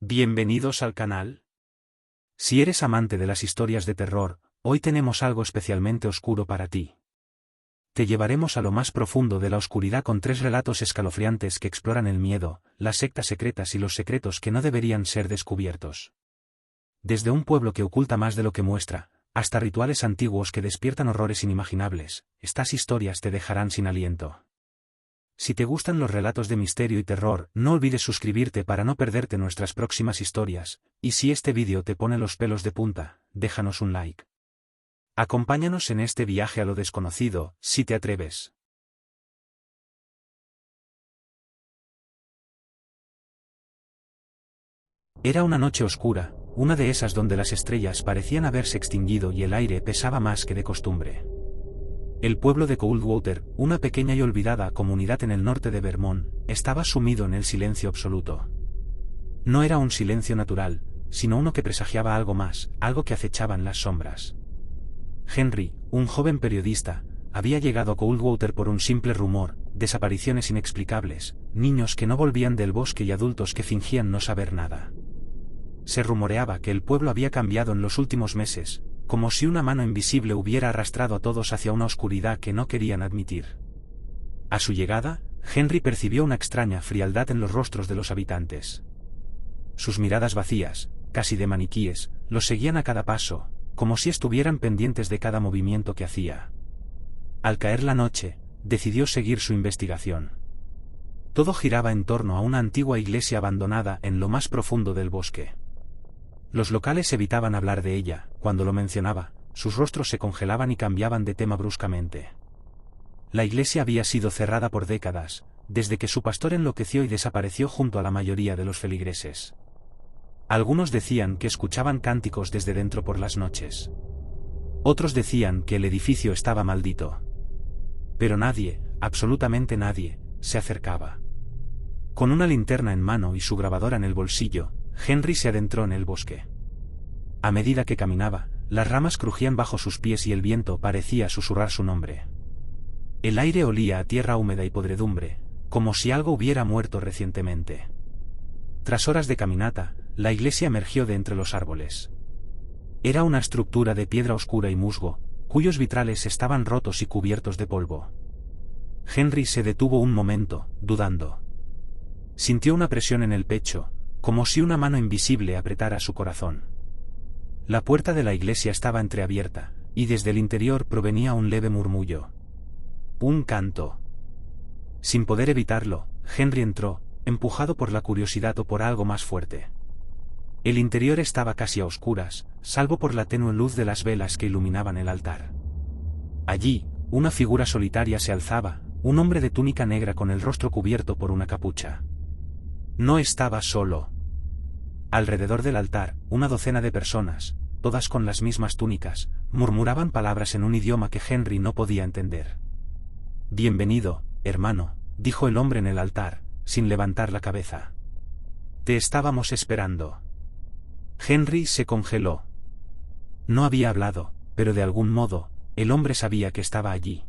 Bienvenidos al canal. Si eres amante de las historias de terror, hoy tenemos algo especialmente oscuro para ti. Te llevaremos a lo más profundo de la oscuridad con 3 relatos escalofriantes que exploran el miedo, las sectas secretas y los secretos que no deberían ser descubiertos. Desde un pueblo que oculta más de lo que muestra, hasta rituales antiguos que despiertan horrores inimaginables, estas historias te dejarán sin aliento. Si te gustan los relatos de misterio y terror, no olvides suscribirte para no perderte nuestras próximas historias, y si este vídeo te pone los pelos de punta, déjanos un like. Acompáñanos en este viaje a lo desconocido, si te atreves. Era una noche oscura, una de esas donde las estrellas parecían haberse extinguido y el aire pesaba más que de costumbre. El pueblo de Coldwater, una pequeña y olvidada comunidad en el norte de Vermont, estaba sumido en el silencio absoluto. No era un silencio natural, sino uno que presagiaba algo más, algo que acechaba en las sombras. Henry, un joven periodista, había llegado a Coldwater por un simple rumor, desapariciones inexplicables, niños que no volvían del bosque y adultos que fingían no saber nada. Se rumoreaba que el pueblo había cambiado en los últimos meses, como si una mano invisible hubiera arrastrado a todos hacia una oscuridad que no querían admitir. A su llegada, Henry percibió una extraña frialdad en los rostros de los habitantes. Sus miradas vacías, casi de maniquíes, los seguían a cada paso, como si estuvieran pendientes de cada movimiento que hacía. Al caer la noche, decidió seguir su investigación. Todo giraba en torno a una antigua iglesia abandonada en lo más profundo del bosque. Los locales evitaban hablar de ella, cuando lo mencionaba, sus rostros se congelaban y cambiaban de tema bruscamente. La iglesia había sido cerrada por décadas, desde que su pastor enloqueció y desapareció junto a la mayoría de los feligreses. Algunos decían que escuchaban cánticos desde dentro por las noches. Otros decían que el edificio estaba maldito. Pero nadie, absolutamente nadie, se acercaba. Con una linterna en mano y su grabadora en el bolsillo, Henry se adentró en el bosque. A medida que caminaba, las ramas crujían bajo sus pies y el viento parecía susurrar su nombre. El aire olía a tierra húmeda y podredumbre, como si algo hubiera muerto recientemente. Tras horas de caminata, la iglesia emergió de entre los árboles. Era una estructura de piedra oscura y musgo, cuyos vitrales estaban rotos y cubiertos de polvo. Henry se detuvo un momento, dudando. Sintió una presión en el pecho, como si una mano invisible apretara su corazón. La puerta de la iglesia estaba entreabierta, y desde el interior provenía un leve murmullo. Un canto. Sin poder evitarlo, Henry entró, empujado por la curiosidad o por algo más fuerte. El interior estaba casi a oscuras, salvo por la tenue luz de las velas que iluminaban el altar. Allí, una figura solitaria se alzaba, un hombre de túnica negra con el rostro cubierto por una capucha. No estaba solo. Alrededor del altar, una docena de personas, todas con las mismas túnicas, murmuraban palabras en un idioma que Henry no podía entender. Bienvenido, hermano, dijo el hombre en el altar, sin levantar la cabeza. Te estábamos esperando. Henry se congeló. No había hablado, pero de algún modo, el hombre sabía que estaba allí.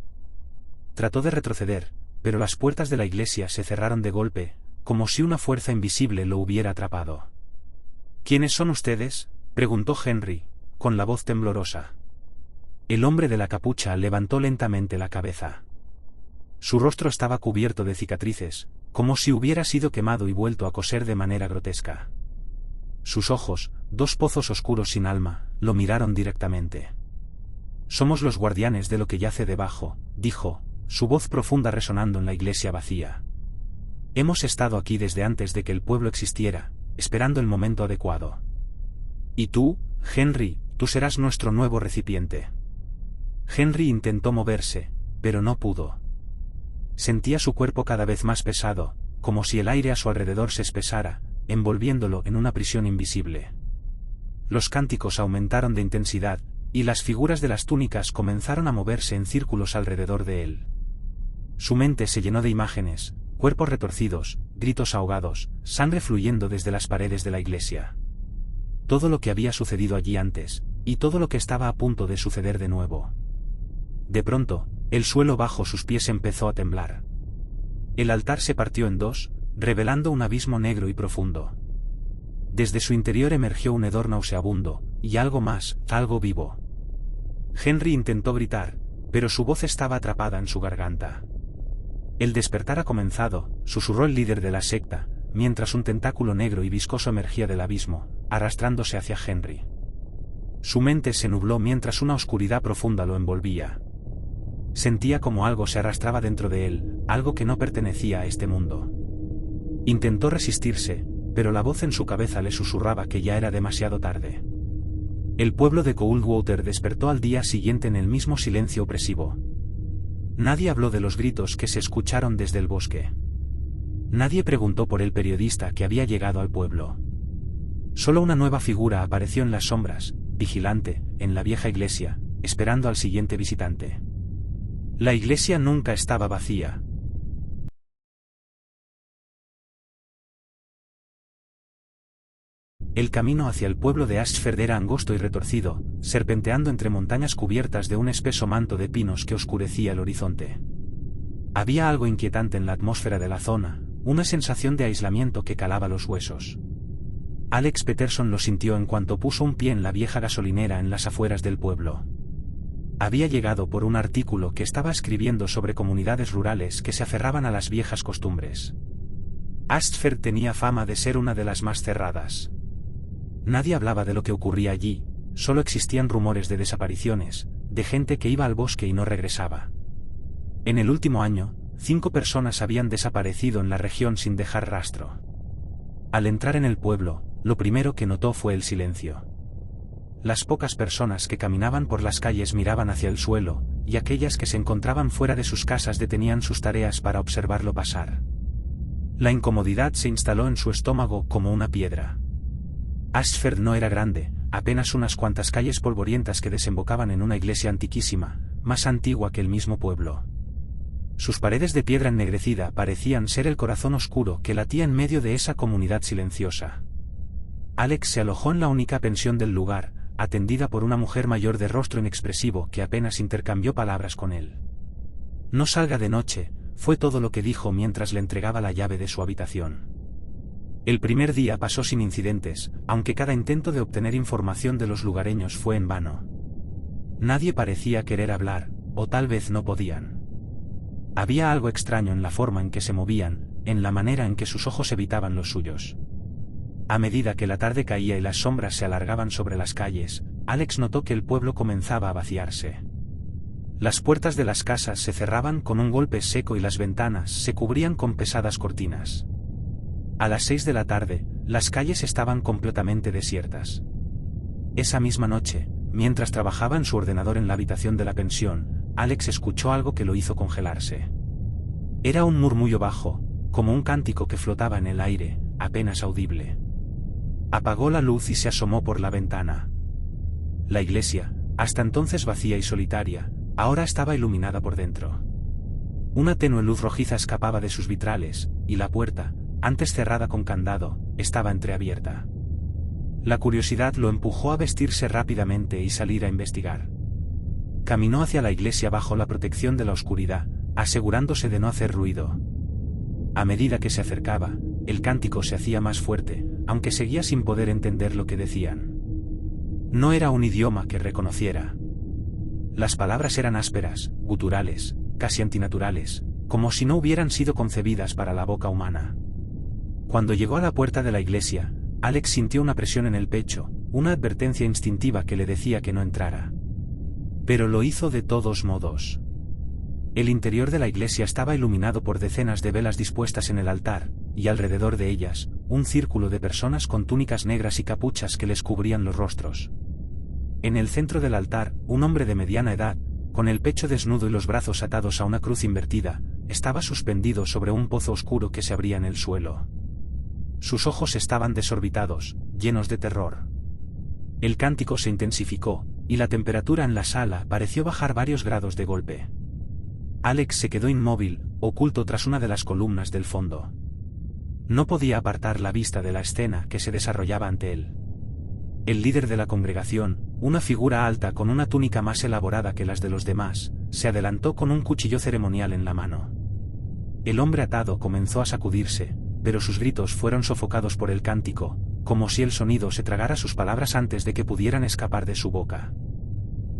Trató de retroceder, pero las puertas de la iglesia se cerraron de golpe, como si una fuerza invisible lo hubiera atrapado. ¿Quiénes son ustedes?, preguntó Henry, con la voz temblorosa. El hombre de la capucha levantó lentamente la cabeza. Su rostro estaba cubierto de cicatrices, como si hubiera sido quemado y vuelto a coser de manera grotesca. Sus ojos, 2 pozos oscuros sin alma, lo miraron directamente. Somos los guardianes de lo que yace debajo, dijo, su voz profunda resonando en la iglesia vacía. Hemos estado aquí desde antes de que el pueblo existiera, esperando el momento adecuado. Y tú, Henry, tú serás nuestro nuevo recipiente. Henry intentó moverse, pero no pudo. Sentía su cuerpo cada vez más pesado, como si el aire a su alrededor se espesara, envolviéndolo en una prisión invisible. Los cánticos aumentaron de intensidad, y las figuras de las túnicas comenzaron a moverse en círculos alrededor de él. Su mente se llenó de imágenes, cuerpos retorcidos, gritos ahogados, sangre fluyendo desde las paredes de la iglesia. Todo lo que había sucedido allí antes, y todo lo que estaba a punto de suceder de nuevo. De pronto, el suelo bajo sus pies empezó a temblar. El altar se partió en 2, revelando un abismo negro y profundo. Desde su interior emergió un hedor nauseabundo, y algo más, algo vivo. Henry intentó gritar, pero su voz estaba atrapada en su garganta. El despertar ha comenzado, susurró el líder de la secta, mientras un tentáculo negro y viscoso emergía del abismo, arrastrándose hacia Henry. Su mente se nubló mientras una oscuridad profunda lo envolvía. Sentía como algo se arrastraba dentro de él, algo que no pertenecía a este mundo. Intentó resistirse, pero la voz en su cabeza le susurraba que ya era demasiado tarde. El pueblo de Coldwater despertó al día siguiente en el mismo silencio opresivo. Nadie habló de los gritos que se escucharon desde el bosque. Nadie preguntó por el periodista que había llegado al pueblo. Solo una nueva figura apareció en las sombras, vigilante, en la vieja iglesia, esperando al siguiente visitante. La iglesia nunca estaba vacía. El camino hacia el pueblo de Ashford era angosto y retorcido, serpenteando entre montañas cubiertas de un espeso manto de pinos que oscurecía el horizonte. Había algo inquietante en la atmósfera de la zona, una sensación de aislamiento que calaba los huesos. Alex Peterson lo sintió en cuanto puso un pie en la vieja gasolinera en las afueras del pueblo. Había llegado por un artículo que estaba escribiendo sobre comunidades rurales que se aferraban a las viejas costumbres. Ashford tenía fama de ser una de las más cerradas. Nadie hablaba de lo que ocurría allí, solo existían rumores de desapariciones, de gente que iba al bosque y no regresaba. En el último año, 5 personas habían desaparecido en la región sin dejar rastro. Al entrar en el pueblo, lo primero que notó fue el silencio. Las pocas personas que caminaban por las calles miraban hacia el suelo, y aquellas que se encontraban fuera de sus casas detenían sus tareas para observarlo pasar. La incomodidad se instaló en su estómago como una piedra. Ashford no era grande, apenas unas cuantas calles polvorientas que desembocaban en una iglesia antiquísima, más antigua que el mismo pueblo. Sus paredes de piedra ennegrecida parecían ser el corazón oscuro que latía en medio de esa comunidad silenciosa. Alex se alojó en la única pensión del lugar, atendida por una mujer mayor de rostro inexpresivo que apenas intercambió palabras con él. No salga de noche, fue todo lo que dijo mientras le entregaba la llave de su habitación. El primer día pasó sin incidentes, aunque cada intento de obtener información de los lugareños fue en vano. Nadie parecía querer hablar, o tal vez no podían. Había algo extraño en la forma en que se movían, en la manera en que sus ojos evitaban los suyos. A medida que la tarde caía y las sombras se alargaban sobre las calles, Alex notó que el pueblo comenzaba a vaciarse. Las puertas de las casas se cerraban con un golpe seco y las ventanas se cubrían con pesadas cortinas. A las 6 de la tarde, las calles estaban completamente desiertas. Esa misma noche, mientras trabajaba en su ordenador en la habitación de la pensión, Alex escuchó algo que lo hizo congelarse. Era un murmullo bajo, como un cántico que flotaba en el aire, apenas audible. Apagó la luz y se asomó por la ventana. La iglesia, hasta entonces vacía y solitaria, ahora estaba iluminada por dentro. Una tenue luz rojiza escapaba de sus vitrales, y la puerta, antes cerrada con candado, estaba entreabierta. La curiosidad lo empujó a vestirse rápidamente y salir a investigar. Caminó hacia la iglesia bajo la protección de la oscuridad, asegurándose de no hacer ruido. A medida que se acercaba, el cántico se hacía más fuerte, aunque seguía sin poder entender lo que decían. No era un idioma que reconociera. Las palabras eran ásperas, guturales, casi antinaturales, como si no hubieran sido concebidas para la boca humana. Cuando llegó a la puerta de la iglesia, Alex sintió una presión en el pecho, una advertencia instintiva que le decía que no entrara. Pero lo hizo de todos modos. El interior de la iglesia estaba iluminado por decenas de velas dispuestas en el altar, y alrededor de ellas, un círculo de personas con túnicas negras y capuchas que les cubrían los rostros. En el centro del altar, un hombre de mediana edad, con el pecho desnudo y los brazos atados a una cruz invertida, estaba suspendido sobre un pozo oscuro que se abría en el suelo. Sus ojos estaban desorbitados, llenos de terror. El cántico se intensificó, y la temperatura en la sala pareció bajar varios grados de golpe. Alex se quedó inmóvil, oculto tras una de las columnas del fondo. No podía apartar la vista de la escena que se desarrollaba ante él. El líder de la congregación, una figura alta con una túnica más elaborada que las de los demás, se adelantó con un cuchillo ceremonial en la mano. El hombre atado comenzó a sacudirse, pero sus gritos fueron sofocados por el cántico, como si el sonido se tragara sus palabras antes de que pudieran escapar de su boca.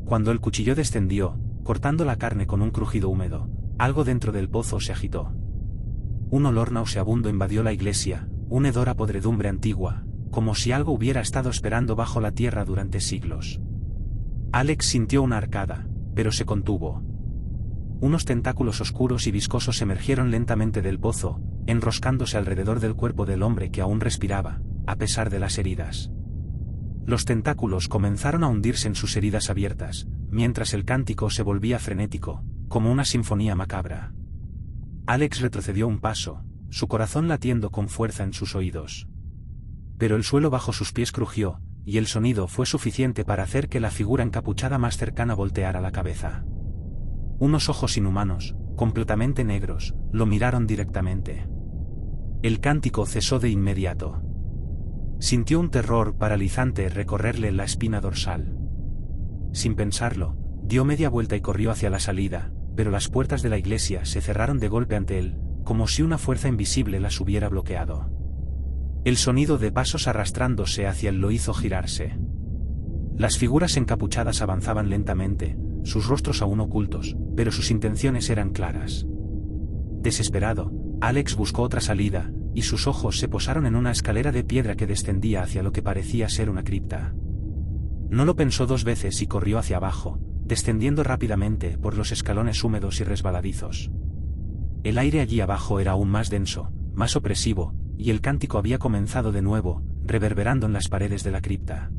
Cuando el cuchillo descendió, cortando la carne con un crujido húmedo, algo dentro del pozo se agitó. Un olor nauseabundo invadió la iglesia, un hedor a podredumbre antigua, como si algo hubiera estado esperando bajo la tierra durante siglos. Alex sintió una arcada, pero se contuvo. Unos tentáculos oscuros y viscosos emergieron lentamente del pozo, enroscándose alrededor del cuerpo del hombre que aún respiraba, a pesar de las heridas. Los tentáculos comenzaron a hundirse en sus heridas abiertas, mientras el cántico se volvía frenético, como una sinfonía macabra. Alex retrocedió un paso, su corazón latiendo con fuerza en sus oídos. Pero el suelo bajo sus pies crujió, y el sonido fue suficiente para hacer que la figura encapuchada más cercana volteara la cabeza. Unos ojos inhumanos, completamente negros, lo miraron directamente. El cántico cesó de inmediato. Sintió un terror paralizante recorrerle la espina dorsal. Sin pensarlo, dio media vuelta y corrió hacia la salida, pero las puertas de la iglesia se cerraron de golpe ante él, como si una fuerza invisible las hubiera bloqueado. El sonido de pasos arrastrándose hacia él lo hizo girarse. Las figuras encapuchadas avanzaban lentamente, sus rostros aún ocultos, pero sus intenciones eran claras. Desesperado, Alex buscó otra salida, y sus ojos se posaron en una escalera de piedra que descendía hacia lo que parecía ser una cripta. No lo pensó dos veces y corrió hacia abajo, descendiendo rápidamente por los escalones húmedos y resbaladizos. El aire allí abajo era aún más denso, más opresivo, y el cántico había comenzado de nuevo, reverberando en las paredes de la cripta.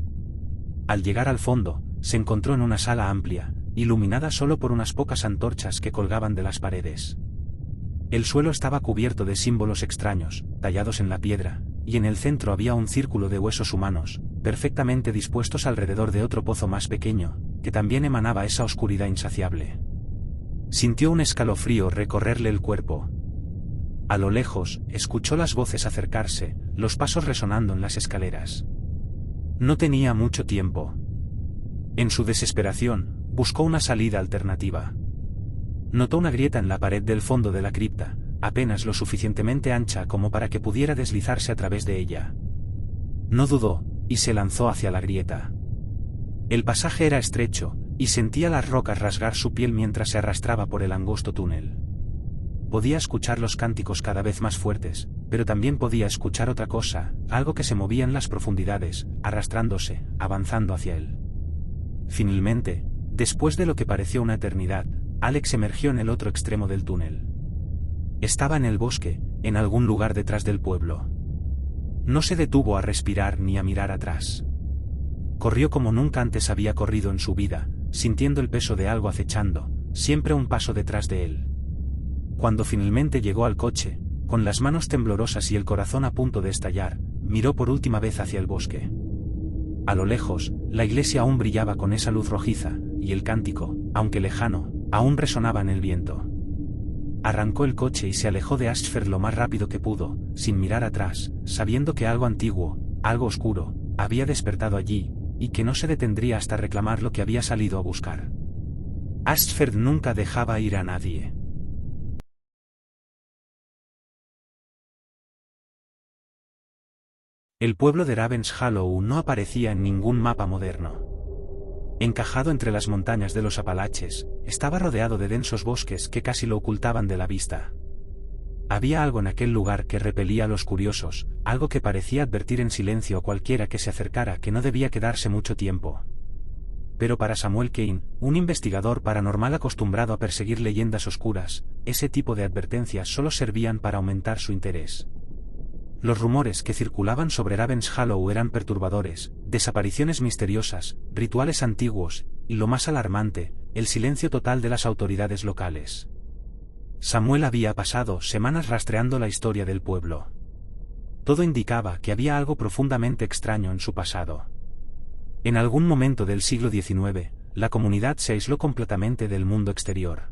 Al llegar al fondo, se encontró en una sala amplia, iluminada solo por unas pocas antorchas que colgaban de las paredes. El suelo estaba cubierto de símbolos extraños, tallados en la piedra, y en el centro había un círculo de huesos humanos, perfectamente dispuestos alrededor de otro pozo más pequeño, que también emanaba esa oscuridad insaciable. Sintió un escalofrío recorrerle el cuerpo. A lo lejos, escuchó las voces acercarse, los pasos resonando en las escaleras. No tenía mucho tiempo. En su desesperación, buscó una salida alternativa. Notó una grieta en la pared del fondo de la cripta, apenas lo suficientemente ancha como para que pudiera deslizarse a través de ella. No dudó, y se lanzó hacia la grieta. El pasaje era estrecho, y sentía las rocas rasgar su piel mientras se arrastraba por el angosto túnel. Podía escuchar los cánticos cada vez más fuertes, pero también podía escuchar otra cosa, algo que se movía en las profundidades, arrastrándose, avanzando hacia él. Finalmente, después de lo que pareció una eternidad, Alex emergió en el otro extremo del túnel. Estaba en el bosque, en algún lugar detrás del pueblo. No se detuvo a respirar ni a mirar atrás. Corrió como nunca antes había corrido en su vida, sintiendo el peso de algo acechando, siempre un paso detrás de él. Cuando finalmente llegó al coche, con las manos temblorosas y el corazón a punto de estallar, miró por última vez hacia el bosque. A lo lejos, la iglesia aún brillaba con esa luz rojiza, y el cántico, aunque lejano, aún resonaba en el viento. Arrancó el coche y se alejó de Ashford lo más rápido que pudo, sin mirar atrás, sabiendo que algo antiguo, algo oscuro, había despertado allí, y que no se detendría hasta reclamar lo que había salido a buscar. Ashford nunca dejaba ir a nadie. El pueblo de Ravenshallow no aparecía en ningún mapa moderno. Encajado entre las montañas de los Apalaches, estaba rodeado de densos bosques que casi lo ocultaban de la vista. Había algo en aquel lugar que repelía a los curiosos, algo que parecía advertir en silencio a cualquiera que se acercara que no debía quedarse mucho tiempo. Pero para Samuel Kane, un investigador paranormal acostumbrado a perseguir leyendas oscuras, ese tipo de advertencias solo servían para aumentar su interés. Los rumores que circulaban sobre Ravenshallow eran perturbadores, desapariciones misteriosas, rituales antiguos, y lo más alarmante, el silencio total de las autoridades locales. Samuel había pasado semanas rastreando la historia del pueblo. Todo indicaba que había algo profundamente extraño en su pasado. En algún momento del siglo XIX, la comunidad se aisló completamente del mundo exterior.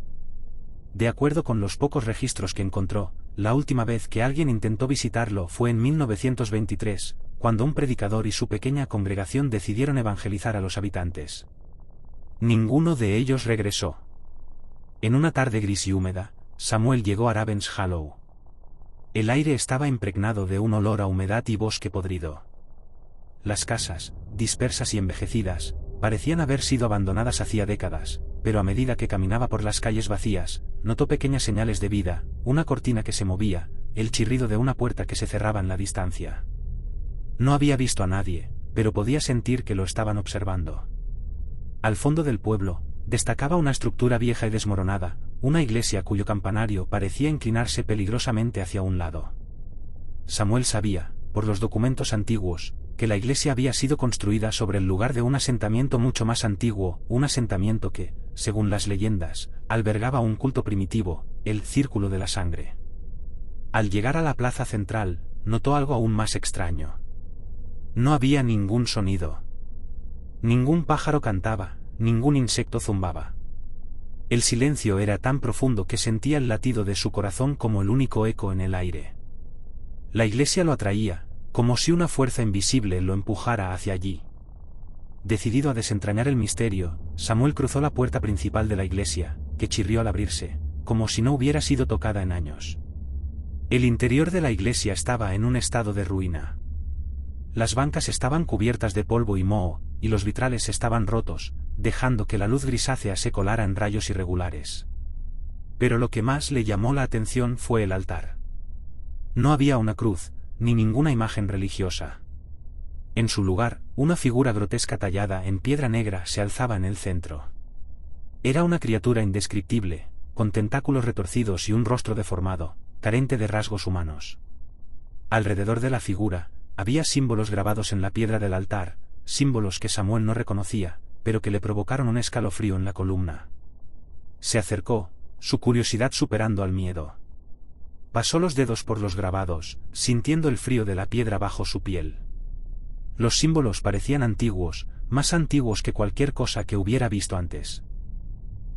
De acuerdo con los pocos registros que encontró, la última vez que alguien intentó visitarlo fue en 1923, cuando un predicador y su pequeña congregación decidieron evangelizar a los habitantes. Ninguno de ellos regresó. En una tarde gris y húmeda, Samuel llegó a Ravenshallow. El aire estaba impregnado de un olor a humedad y bosque podrido. las casas, dispersas y envejecidas, parecían haber sido abandonadas hacía décadas, pero a medida que caminaba por las calles vacías, notó pequeñas señales de vida, una cortina que se movía, el chirrido de una puerta que se cerraba en la distancia. No había visto a nadie, pero podía sentir que lo estaban observando. Al fondo del pueblo, destacaba una estructura vieja y desmoronada, una iglesia cuyo campanario parecía inclinarse peligrosamente hacia un lado. Samuel sabía, por los documentos antiguos, que la iglesia había sido construida sobre el lugar de un asentamiento mucho más antiguo, un asentamiento que, según las leyendas, albergaba un culto primitivo, el Círculo de la Sangre. Al llegar a la plaza central, notó algo aún más extraño. No había ningún sonido. Ningún pájaro cantaba, ningún insecto zumbaba. El silencio era tan profundo que sentía el latido de su corazón como el único eco en el aire. La iglesia lo atraía, como si una fuerza invisible lo empujara hacia allí. Decidido a desentrañar el misterio, Samuel cruzó la puerta principal de la iglesia, que chirrió al abrirse, como si no hubiera sido tocada en años. El interior de la iglesia estaba en un estado de ruina. Las bancas estaban cubiertas de polvo y moho, y los vitrales estaban rotos, dejando que la luz grisácea se colara en rayos irregulares. Pero lo que más le llamó la atención fue el altar. No había una cruz, ni ninguna imagen religiosa. En su lugar, una figura grotesca tallada en piedra negra se alzaba en el centro. Era una criatura indescriptible, con tentáculos retorcidos y un rostro deformado, carente de rasgos humanos. Alrededor de la figura, había símbolos grabados en la piedra del altar, símbolos que Samuel no reconocía, pero que le provocaron un escalofrío en la columna. Se acercó, su curiosidad superando al miedo. Pasó los dedos por los grabados, sintiendo el frío de la piedra bajo su piel. Los símbolos parecían antiguos, más antiguos que cualquier cosa que hubiera visto antes.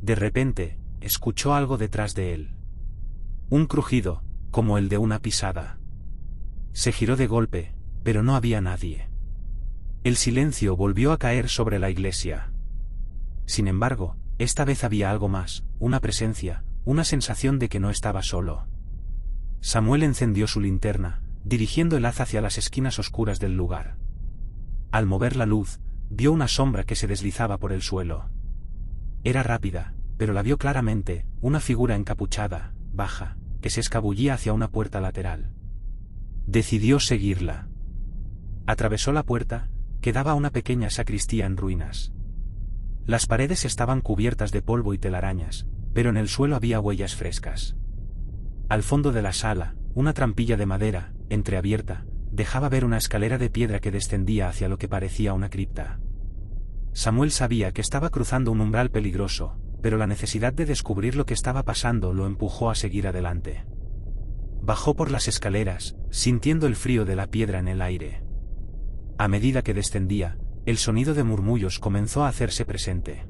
De repente, escuchó algo detrás de él. Un crujido, como el de una pisada. Se giró de golpe, pero no había nadie. El silencio volvió a caer sobre la iglesia. Sin embargo, esta vez había algo más, una presencia, una sensación de que no estaba solo. Samuel encendió su linterna, dirigiendo el haz hacia las esquinas oscuras del lugar. Al mover la luz, vio una sombra que se deslizaba por el suelo. Era rápida, pero la vio claramente, una figura encapuchada, baja, que se escabullía hacia una puerta lateral. Decidió seguirla. Atravesó la puerta, que daba a una pequeña sacristía en ruinas. Las paredes estaban cubiertas de polvo y telarañas, pero en el suelo había huellas frescas. Al fondo de la sala, una trampilla de madera, entreabierta, dejaba ver una escalera de piedra que descendía hacia lo que parecía una cripta. Samuel sabía que estaba cruzando un umbral peligroso, pero la necesidad de descubrir lo que estaba pasando lo empujó a seguir adelante. Bajó por las escaleras, sintiendo el frío de la piedra en el aire. A medida que descendía, el sonido de murmullos comenzó a hacerse presente.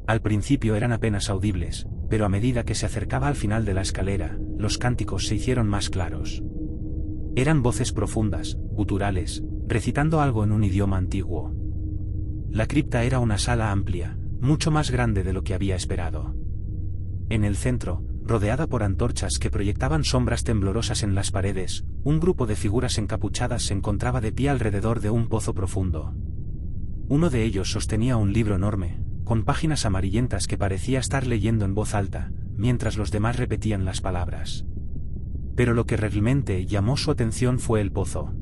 Al principio eran apenas audibles, pero a medida que se acercaba al final de la escalera, los cánticos se hicieron más claros. Eran voces profundas, guturales, recitando algo en un idioma antiguo. La cripta era una sala amplia, mucho más grande de lo que había esperado. En el centro, rodeada por antorchas que proyectaban sombras temblorosas en las paredes, un grupo de figuras encapuchadas se encontraba de pie alrededor de un pozo profundo. Uno de ellos sostenía un libro enorme, con páginas amarillentas que parecía estar leyendo en voz alta, mientras los demás repetían las palabras. Pero lo que realmente llamó su atención fue el pozo.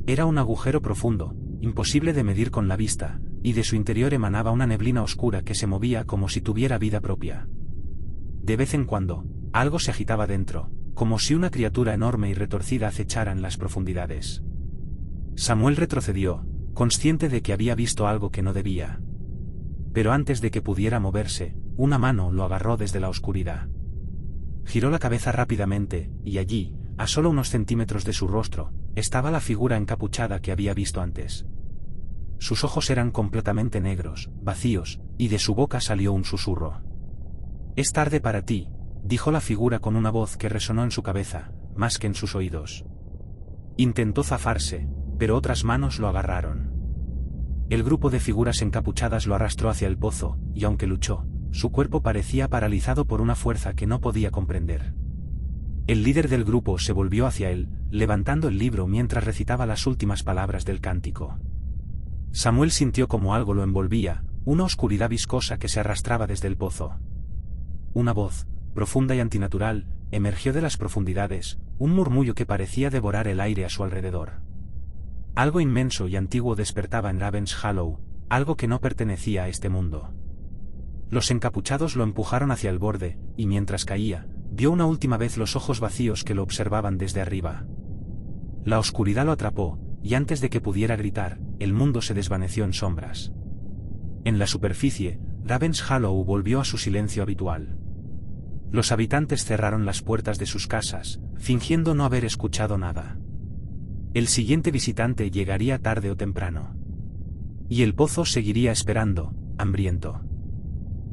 Era un agujero profundo, imposible de medir con la vista, y de su interior emanaba una neblina oscura que se movía como si tuviera vida propia. De vez en cuando, algo se agitaba dentro, como si una criatura enorme y retorcida acechara en las profundidades. Samuel retrocedió, consciente de que había visto algo que no debía. Pero antes de que pudiera moverse, una mano lo agarró desde la oscuridad. Giró la cabeza rápidamente, y allí, a solo unos centímetros de su rostro, estaba la figura encapuchada que había visto antes. Sus ojos eran completamente negros, vacíos, y de su boca salió un susurro. «Es tarde para ti», dijo la figura con una voz que resonó en su cabeza, más que en sus oídos. Intentó zafarse, pero otras manos lo agarraron. El grupo de figuras encapuchadas lo arrastró hacia el pozo, y aunque luchó, su cuerpo parecía paralizado por una fuerza que no podía comprender. El líder del grupo se volvió hacia él, levantando el libro mientras recitaba las últimas palabras del cántico. Samuel sintió como algo lo envolvía, una oscuridad viscosa que se arrastraba desde el pozo. Una voz, profunda y antinatural, emergió de las profundidades, un murmullo que parecía devorar el aire a su alrededor. Algo inmenso y antiguo despertaba en Ravens Hollow, algo que no pertenecía a este mundo. Los encapuchados lo empujaron hacia el borde, y mientras caía, vio una última vez los ojos vacíos que lo observaban desde arriba. La oscuridad lo atrapó, y antes de que pudiera gritar, el mundo se desvaneció en sombras. En la superficie, Ravens Hollow volvió a su silencio habitual. Los habitantes cerraron las puertas de sus casas, fingiendo no haber escuchado nada. El siguiente visitante llegaría tarde o temprano. Y el pozo seguiría esperando, hambriento.